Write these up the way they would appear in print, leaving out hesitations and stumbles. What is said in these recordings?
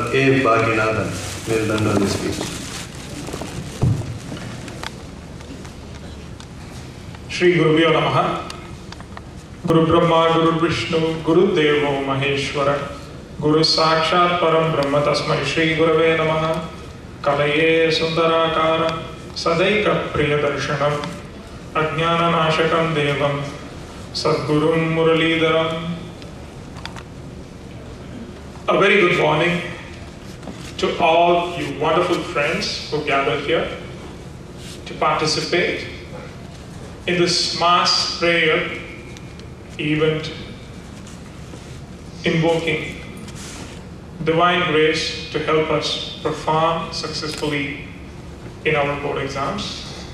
A. BhaGYANATHAN will render the speech. Shri Gurubhyo Namaha. Guru Brahma, Guru Vishnu, Guru Devo Maheshwara, Guru Sakshat Param Brahma Tasmai Shri Gurave Namaha. Kalaye Sundarakara Sadaika Priyadarshanam Ajnana Nashakam Devam Sadgurum Muralidaram. A very good morning to all you wonderful friends who gathered here to participate in this mass prayer event invoking divine grace to help us perform successfully in our board exams.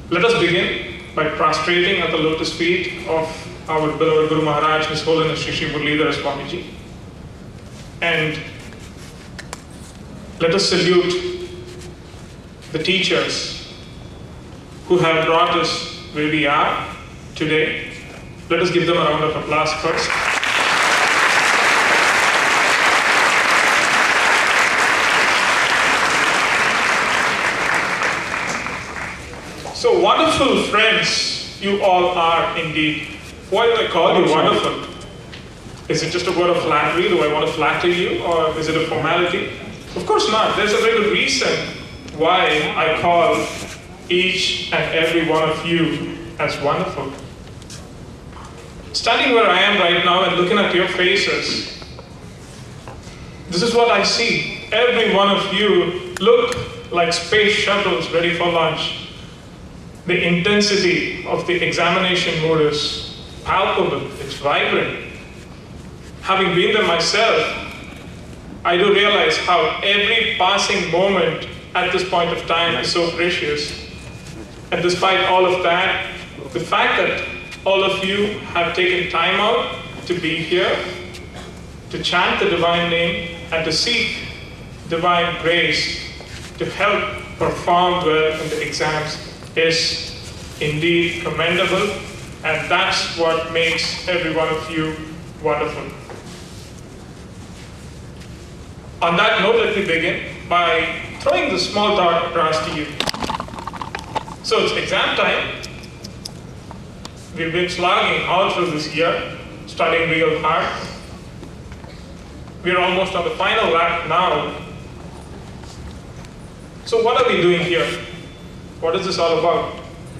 Let us begin by prostrating at the lotus feet of our beloved Guru Maharaj, His Holiness Shri Shri Muralidhara Swamiji. And let us salute the teachers who have brought us where we are today. Let us give them a round of applause first. So wonderful friends, you all are indeed. Why do I call you wonderful? Is it just a word of flattery? Do I want to flatter you? Or is it a formality? Of course not. There's a very good reason why I call each and every one of you as wonderful. Standing where I am right now and looking at your faces, this is what I see. Every one of you look like space shuttles ready for launch. The intensity of the examination mood is palpable, it's vibrant. Having been there myself, I do realize how every passing moment at this point of time is so precious. And despite all of that, the fact that all of you have taken time out to be here, to chant the divine name, and to seek divine grace to help perform well in the exams is indeed commendable, and that's what makes every one of you wonderful. On that note, let me begin by throwing this small thought across to you. So it's exam time. We've been slogging all through this year, studying real hard. We're almost on the final lap now. So what are we doing here? What is this all about?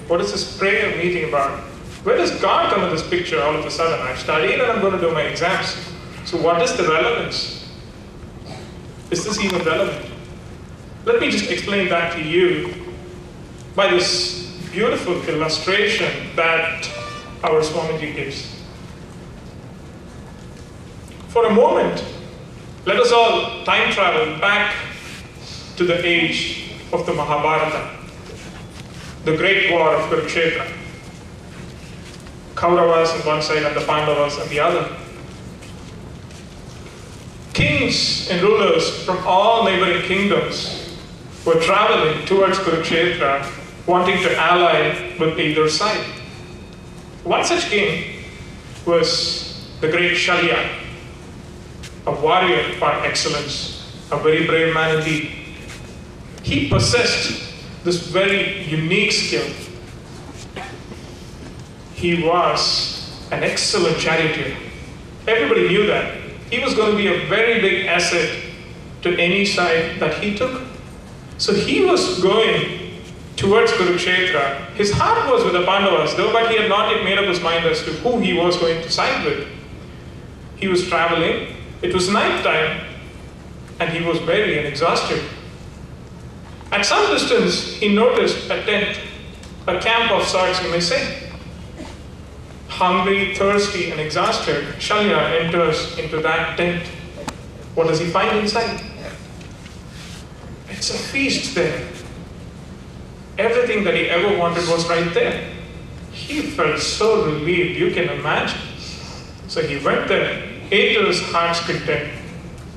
What is this prayer meeting about? Where does God come in this picture all of a sudden? I've studied and I'm going to do my exams. So what is the relevance? Is this even relevant? Let me just explain that to you by this beautiful illustration that our Swamiji gives. For a moment, let us all time travel back to the age of the Mahabharata, the great war of Kurukshetra. Kauravas on one side and the Pandavas on the other. Kings and rulers from all neighboring kingdoms were traveling towards Kurukshetra, wanting to ally with either side. One such king was the great Shalya, a warrior par excellence, a very brave man indeed. He possessed this very unique skill. He was an excellent charioteer. Everybody knew that. He was going to be a very big asset to any side that he took. So he was going towards Kurukshetra. His heart was with the Pandavas, though, but he had not yet made up his mind as to who he was going to side with. He was traveling. It was night time, and he was weary and exhausted. At some distance, he noticed a tent, a camp of sorts, you may say. Hungry, thirsty, and exhausted, Shalya enters into that tent. What does he find inside? It's a feast there. Everything that he ever wanted was right there. He felt so relieved, you can imagine. So he went there, ate to his heart's content,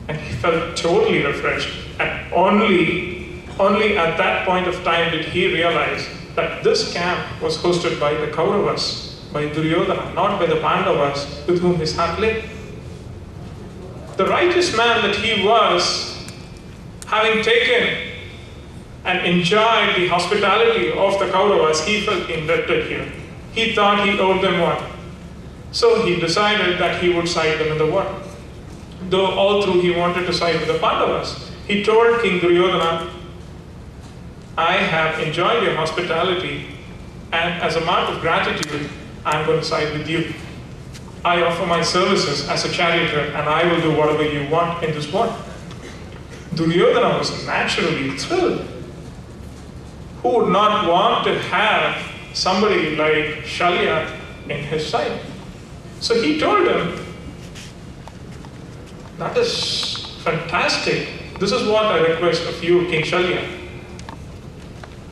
and he felt totally refreshed. And only at that point of time did he realize that this camp was hosted by the Kauravas, by Duryodhana, not by the Pandavas with whom his heart lay. The righteous man that he was, having taken and enjoyed the hospitality of the Kauravas, he felt indebted here. He thought he owed them one. So he decided that he would side them in the war. Though all through he wanted to side with the Pandavas. He told King Duryodhana, I have enjoyed your hospitality, and as a mark of gratitude, I'm going to side with you. I offer my services as a charioteer, and I will do whatever you want in this war. Duryodhana was naturally thrilled. Who would not want to have somebody like Shalya in his side? So he told him, that is fantastic. This is what I request of you, King Shalya.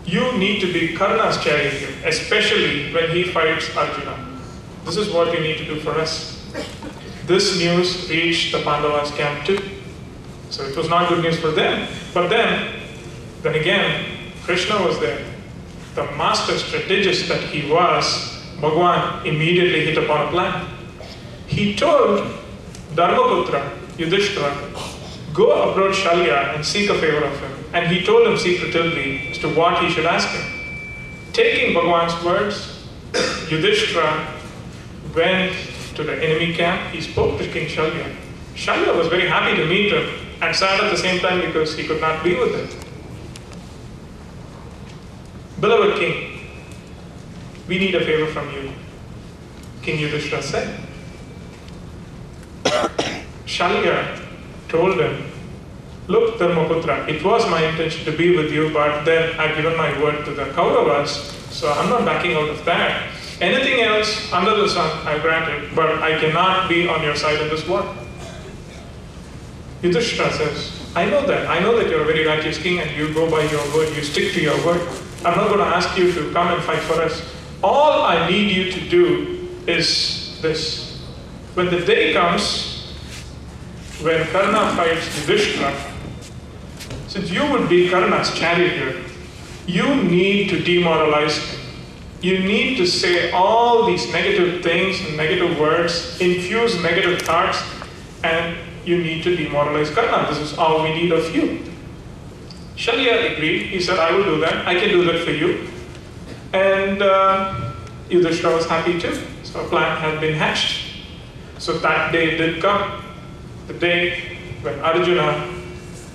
You need to be Karna's charioteer, especially when he fights Arjuna. This is what you need to do for us. This news reached the Pandavas' camp too. So it was not good news for them. But then again, Krishna was there. The master strategist that he was, Bhagwan immediately hit upon a plan. He told Dharmaputra, Yudhishthira, go approach Shalya and seek a favor of him. And he told him secretively as to what he should ask him. Taking Bhagwan's words, Yudhishthira went to the enemy camp. He spoke to King Shalya. Shalya was very happy to meet him and sad at the same time because he could not be with him. Beloved king, we need a favor from you. King Yudhishthira said. Shalya told him, look, Dharmaputra, it was my intention to be with you, but then I've given my word to the Kauravas, so I'm not backing out of that. Anything else under the sun I granted, but I cannot be on your side in this war. Yudhishthira says, I know that you're a very righteous king and you go by your word, you stick to your word. I'm not going to ask you to come and fight for us. All I need you to do is this. When the day comes, when Karna fights Yudhishthira, since you would be Karna's charioteer, you need to demoralize him. You need to say all these negative things and negative words, infuse negative thoughts, and you need to demoralize Karna. This is all we need of you. Shalya agreed. He said, I will do that. I can do that for you. And Yudhishthira was happy too. So a plan had been hatched. So that day did come. The day when Arjuna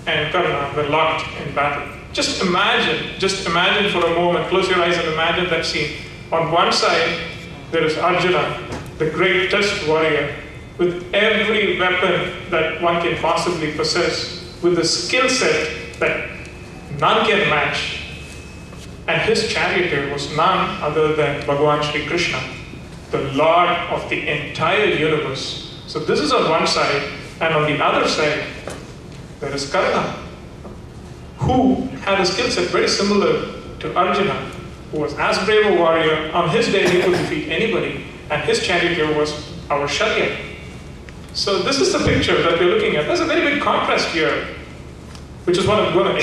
and Karna were locked in battle. Just imagine for a moment, close your eyes and imagine that scene. On one side, there is Arjuna, the great test warrior, with every weapon that one can possibly possess, with a skill set that none can match. And his charioteer was none other than Bhagwan Shri Krishna, the Lord of the entire universe. So this is on one side, and on the other side, there is Karna, who had a skill set very similar to Arjuna, who was as brave a warrior. On his day, he could defeat anybody, and his charioteer was our Shalya. So this is the picture that we're looking at. There's a very big contrast here, which is what I'm going to